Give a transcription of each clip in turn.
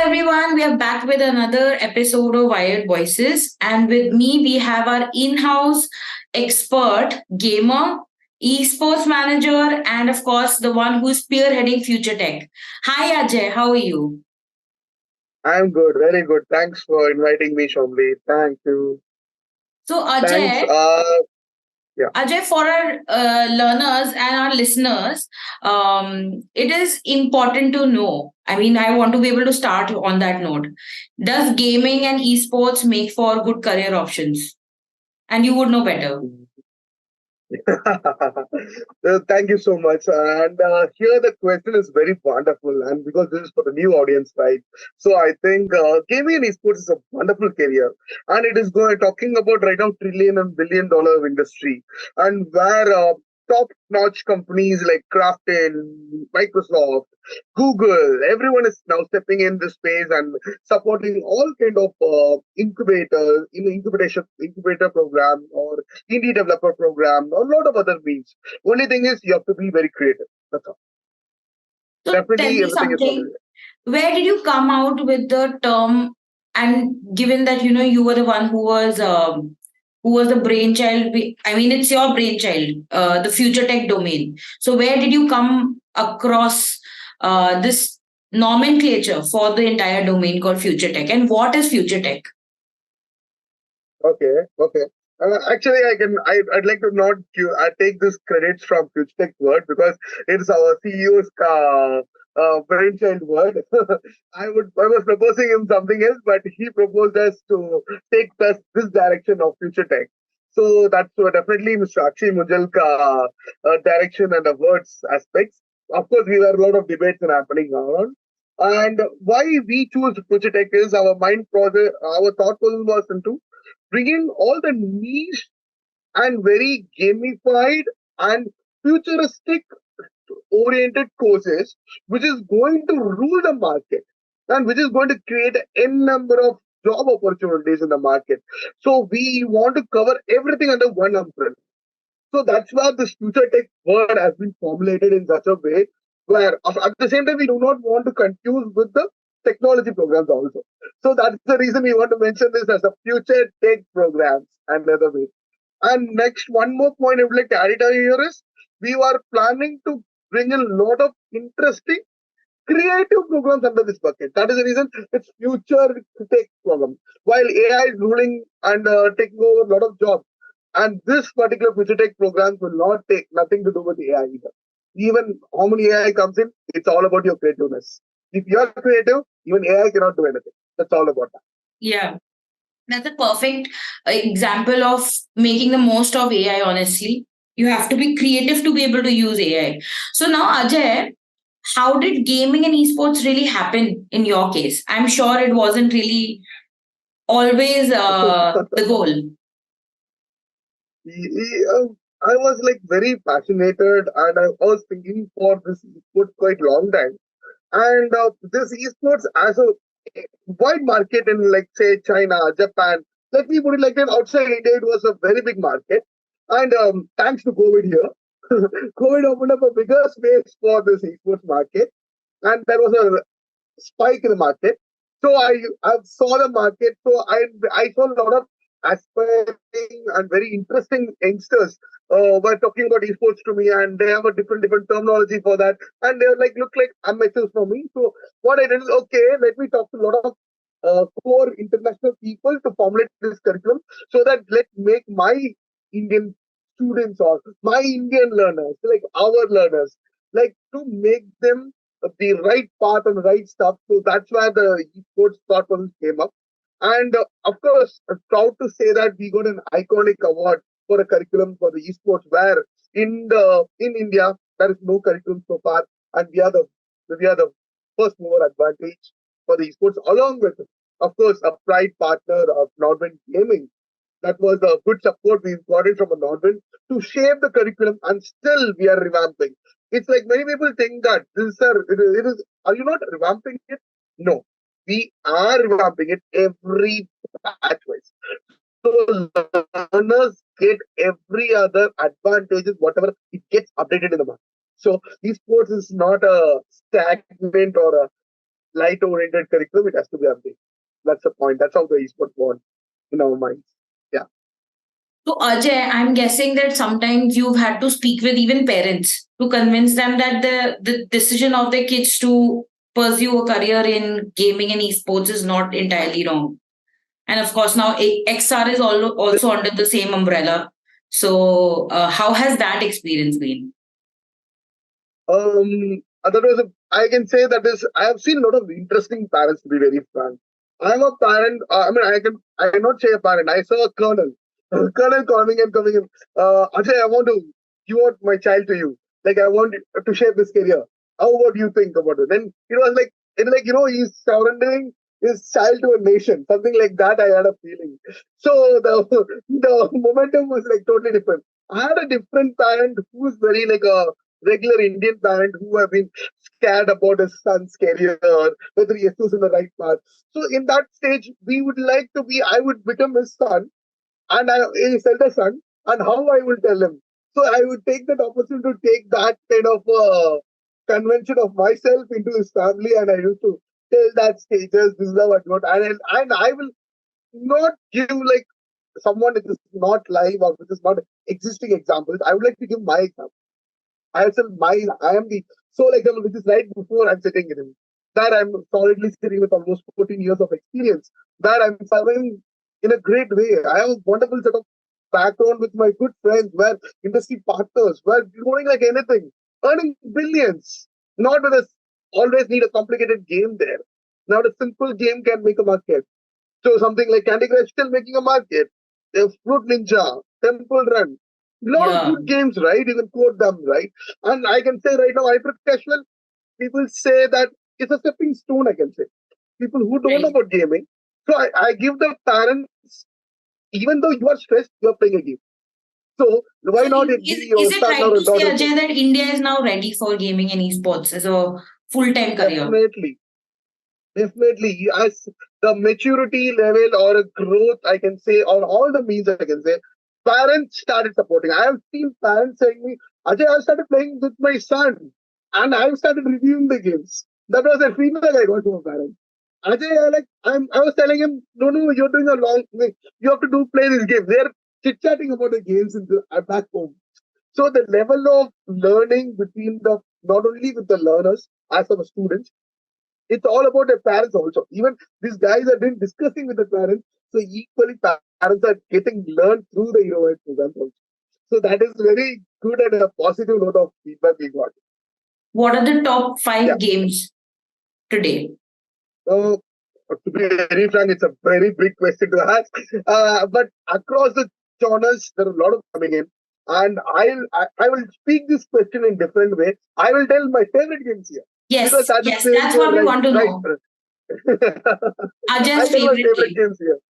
everyone. We are back with another episode of Wired Voices. And with me, we have our in house expert, gamer, esports manager, and of course, the one who's spearheading future tech. Hi, Ajay. How are you? I'm good, very good. Thanks for inviting me, Shomli. Thank you. So, Thanks. Yeah. Ajay, for our learners and our listeners, it is important to know. I mean, I want to be able to start on that note. Does gaming and esports make for good career options? And you would know better. Thank you so much. And here the question is very wonderful, and because this is for the new audience, right? So I think gaming and esports is a wonderful career, and it is going talking about right now trillion and billion dollar industry, and where top-notch companies like Krafton, Microsoft, Google, everyone is now stepping in this space and supporting all kind of incubators, incubator program or indie developer program, or a lot of other means. Only thing is you have to be very creative. That's all. So tell Definitely me everything is something. possible. Where did you come out with the term? And given that you were the one who was the brainchild. I mean, it's your brainchild, the future tech domain. So where did you come across this nomenclature for the entire domain called future tech? And what is future tech? Okay, okay. Actually, I'd like to not I take this credits from FutureTech word because it's our CEO's brainchild word. I was proposing him something else, but he proposed us to take this direction of FutureTech. So that's definitely Mr. Akshay Mujalka direction and the words aspects. Of course, we have a lot of debates happening around. And why we choose FutureTech is our mind project, our thought process was into bringing all the niche and very gamified and futuristic oriented courses, which is going to rule the market and which is going to create n number of job opportunities in the market. So we want to cover everything under one umbrella. So that's why this future tech word has been formulated in such a way where at the same time we do not want to confuse with the technology programs also. So that's the reason we want to mention this as a future tech programs and other ways. And next, one more point I would like to add it here is we are planning to bring a lot of interesting creative programs under this bucket. That is the reason it's future tech program. While AI is ruling and taking over a lot of jobs, and this particular future tech programs will not take nothing to do with AI either. Even how many AI comes in, it's all about your creativeness. If you are creative, even AI cannot do anything. That's all about that. Yeah, that's a perfect example of making the most of AI, honestly. You have to be creative to be able to use AI. So now, Ajay, how did gaming and esports really happen in your case? I'm sure it wasn't really always the goal. I was like very passionate and I was thinking for this sport quite long time. And this esports as a wide market in like say China, Japan. Let me put it like that. Outside India, it was a very big market. And thanks to COVID here, COVID opened up a bigger space for this esports market, and there was a spike in the market. So I saw the market. So I saw a lot of aspiring and very interesting youngsters were talking about esports to me, and they have a different terminology for that, and they were like look like amateurs for me. So what I did is okay, let me talk to a lot of core international people to formulate this curriculum so that let make my Indian students or my Indian learners, like our learners, like to make them the right path and right stuff. So that's where the esports thought process came up. And of course, I'm proud to say that we got an iconic award for a curriculum for the esports where in India there is no curriculum so far, and we are the first mover advantage for the esports, along with of course a pride partner of Nordwind Gaming. That was a good support we got it from a Nordwind to shape the curriculum, and still we are revamping. It's like many people think that this is, it is. Are you not revamping it? No, we are revamping it every batch wise. So learners get every other advantages, whatever it gets updated in the market. So esports is not a stagnant or a light-oriented curriculum. It has to be updated. That's the point. That's how the esport born in our minds. Yeah. So, Ajay, I'm guessing that sometimes you've had to speak with even parents to convince them that the decision of their kids to pursue a career in gaming and esports is not entirely wrong. And of course, now XR is also under the same umbrella. So, how has that experience been? That was I can say that is I have seen a lot of interesting parents to be very frank. I'm a parent. I cannot say a parent. I saw a colonel, colonel coming in. Ajay, I want to give out my child to you. Like I want to shape this career. How about you think about it? Then it was like he's surrendering his child to a nation, something like that. I had a feeling. So the momentum was like totally different. I had a different parent who's very like a regular Indian parent who have been scared about his son's career, whether he is in the right path. So in that stage, we would like to be, I would become his son and his elder son, and how I will tell him. So I would take that opportunity to take that kind of convention of myself into his family, and I used to tell that stages, this is how I got, and I will not give like someone which is not live or which is not existing examples. I would like to give my example. I have said mine. I am the sole example, which is right before I'm sitting in him. That I'm solidly sitting with almost 14 years of experience. That I'm surviving in a great way. I have a wonderful set of background with my good friends, where industry partners, where growing like anything, earning billions. Not with us always need a complicated game there. Now a simple game can make a market. So something like Candy Crush still making a market. Fruit Ninja, Temple Run, a lot of Yeah, good games, right? You can quote them, right? And I can say right now, hyper casual, people say that it's a stepping stone, I can say. People who don't know right. about gaming. So I give the parents, even though you are stressed, you're playing a game. So why So, not it be is your it son right or a to say, daughter game? Ajay, that India is now ready for gaming and esports as a full time career? Definitely. Definitely, as the maturity level or a growth, I can say, or all the means I can say, parents started supporting. I have seen parents saying me, Ajay, I started playing with my son and I started reviewing the games. That was the feedback I got from a parent. Ajay, I was telling him, no, you're doing a long thing. You have to play these games. They're chit chatting about the games back home. So the level of learning between the not only with the learners as of students, it's all about the parents also. Even these guys have been discussing with the parents. So equally, parents are getting learned through the Hero programs also. So that is very good and a positive note of feedback we got. What are the top Yeah. five games today? So to be very frank, it's a very big question to ask. But across the genres, there are a lot of coming in. And I will speak this question in different way. I will tell my favorite games here because Yes, that is yes, where that's you are what we right. want to Right. know. I'll Ajay's tell my favorite favorite game. games here.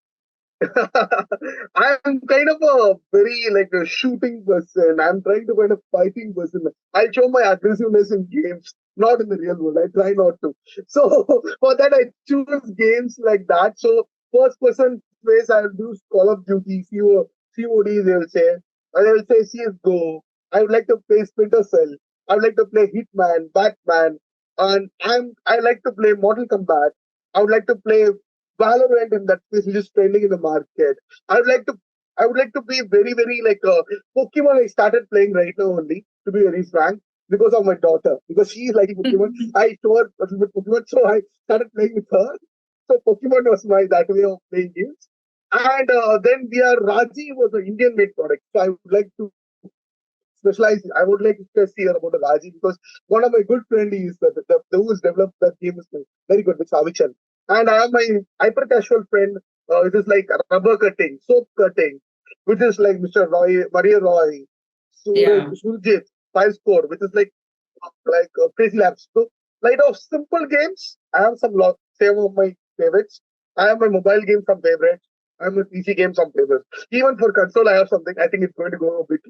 I'm kind of a very like a shooting person. I'm trying to kind of fighting person. I show my aggressiveness in games, not in the real world. I try not to. So for that, I choose games like that. So first person space, I'll do Call of Duty, COD, they'll say. And they'll say CSGO. I would like to play Splinter Cell. I would like to play Hitman, Batman, and I like to play Mortal Kombat. I would like to play Valorant in that space, which is trending in the market. I would like to I would like to be very, very like Pokemon. I started playing right now only, to be very frank, because of my daughter. Because she is liking Pokemon. I show her a little bit Pokemon, so I started playing with her. So Pokemon was my that way of playing games. And then we are Raji was an Indian made product. So I would like to specialize. I would like to stress here about the Raji because one of my good friend is the who has developed that game is very good with Savichan. And I have my hyper casual friend, it is like rubber cutting, soap cutting, which is like Mr. Roy, Maria Roy, Yeah. Surjit, Five Score, which is like Crazy Labs. So, like of simple games, I have some of my favorites. I have my mobile game some favorites. I have my PC game some favorites. Even for console, I have something. I think it's going to go a bit.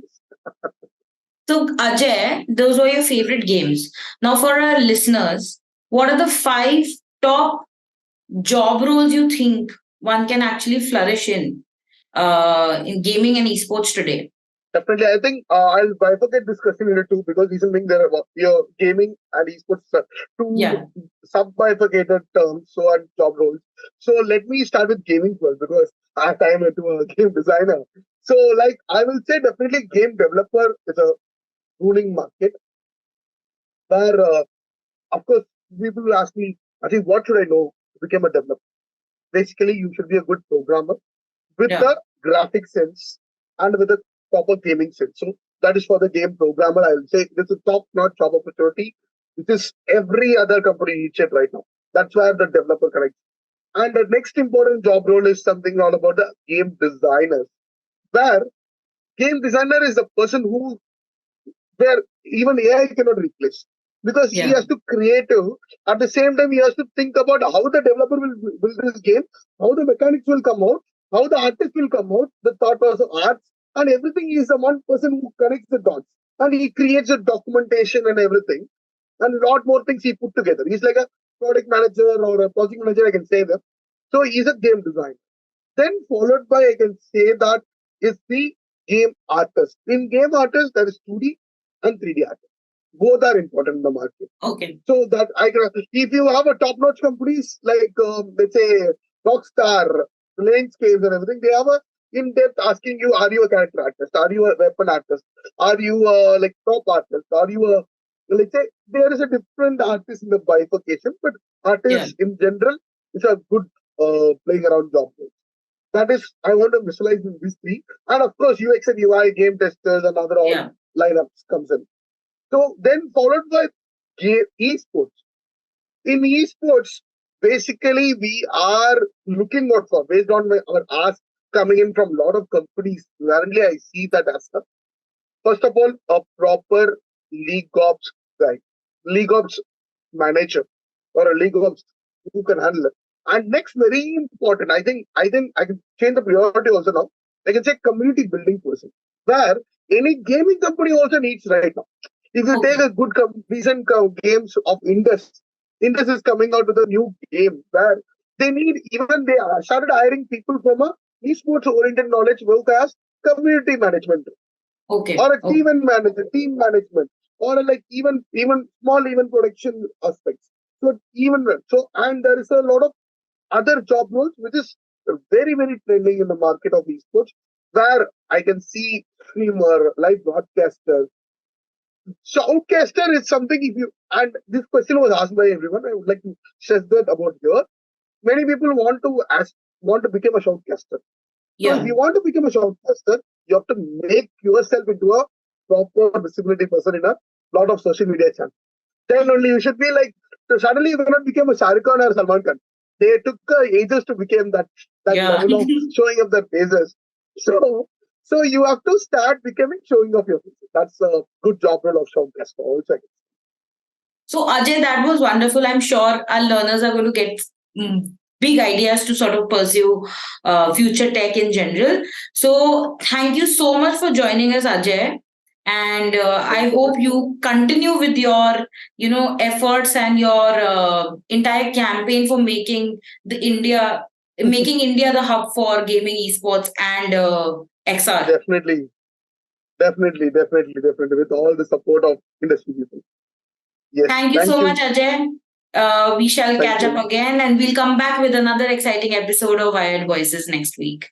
So, Ajay, those were your favorite games. Now, for our listeners, what are the five top job roles you think one can actually flourish in gaming and esports today? Definitely, I think I'll bifurcate this question into two because reason being there are your gaming and esports two Yeah. sub-bifurcated terms, so and job roles. So let me start with gaming first because I am into a game designer. So like I will say definitely game developer is a ruling market where of course people will ask me, I think what should I know to become a developer? Basically, you should be a good programmer with Yeah. the graphic sense and with a proper gaming sense. So that is for the game programmer. I will say this is top-notch job opportunity. This is every other company needs it right now. That's where the developer connects. And the next important job role is something all about the game designers, where game designer is the person who where even AI cannot replace because he Yeah. has to creative. At the same time, he has to think about how the developer will build this game, how the mechanics will come out, how the artist will come out, the thought process of arts, and everything. Is the one person who connects the dots and he creates the documentation and everything, and a lot more things he put together. He's like a product manager or a project manager, I can say that. So he's a game designer. Then followed by, I can say that is the game artist. In game artist, there is 2D and 3D artist. Both are important in the market. Okay. So that I can, if you have a top-notch companies like let's say Rockstar, Landscapes and everything, they have a in-depth asking you, are you a character artist? Are you a weapon artist? Are you a like top artist? Are you a let's say there is a different artist in the bifurcation, but Yeah. artists in general is a good playing around job. That is, I want to visualize in these three. And of course, UX and UI, game testers, and other all Yeah. lineups comes in. So then followed by esports. In esports, basically we are looking out for based on our ask coming in from a lot of companies. Currently, I see that as a first of all a proper league ops guy, league ops manager, or a league ops who can handle it. And next, very important, I think I can change the priority also now. I can say community building person, where any gaming company also needs right now. If you take Okay. a good recent games of Indus is coming out with a new game where they need even they started hiring people from a esports oriented knowledge work as community management Okay. or a Okay. team management, or a, like even small even production aspects. So even so, and there is a lot of other job roles which is very trending in the market of esports, where I can see streamer, live broadcaster, shoutcaster is something. If you and this question was asked by everyone, I would like to stress that about here. Many people want to become a shoutcaster. So if Yeah. you want to become a shoutcaster, you have to make yourself into a proper visibility person in a lot of social media channels. Then only you should be like, so suddenly you cannot become a Shah Rukh Khan or Salman Khan. They took ages to become that Yeah. level of showing up their faces. So so you have to start becoming showing off your faces. That's a good job role of shoutcaster also. So, Ajay, that was wonderful. I'm sure our learners are going to get big ideas to sort of pursue future tech in general. So, thank you so much for joining us, Ajay. And I hope you continue with your, efforts and your entire campaign for making India the hub for gaming, esports, and XR. Definitely. With all the support of industry people. Yes. Thank you Thank so much, you. Ajay. We shall Thank catch up you. again and we'll come back with another exciting episode of Wired Voices next week.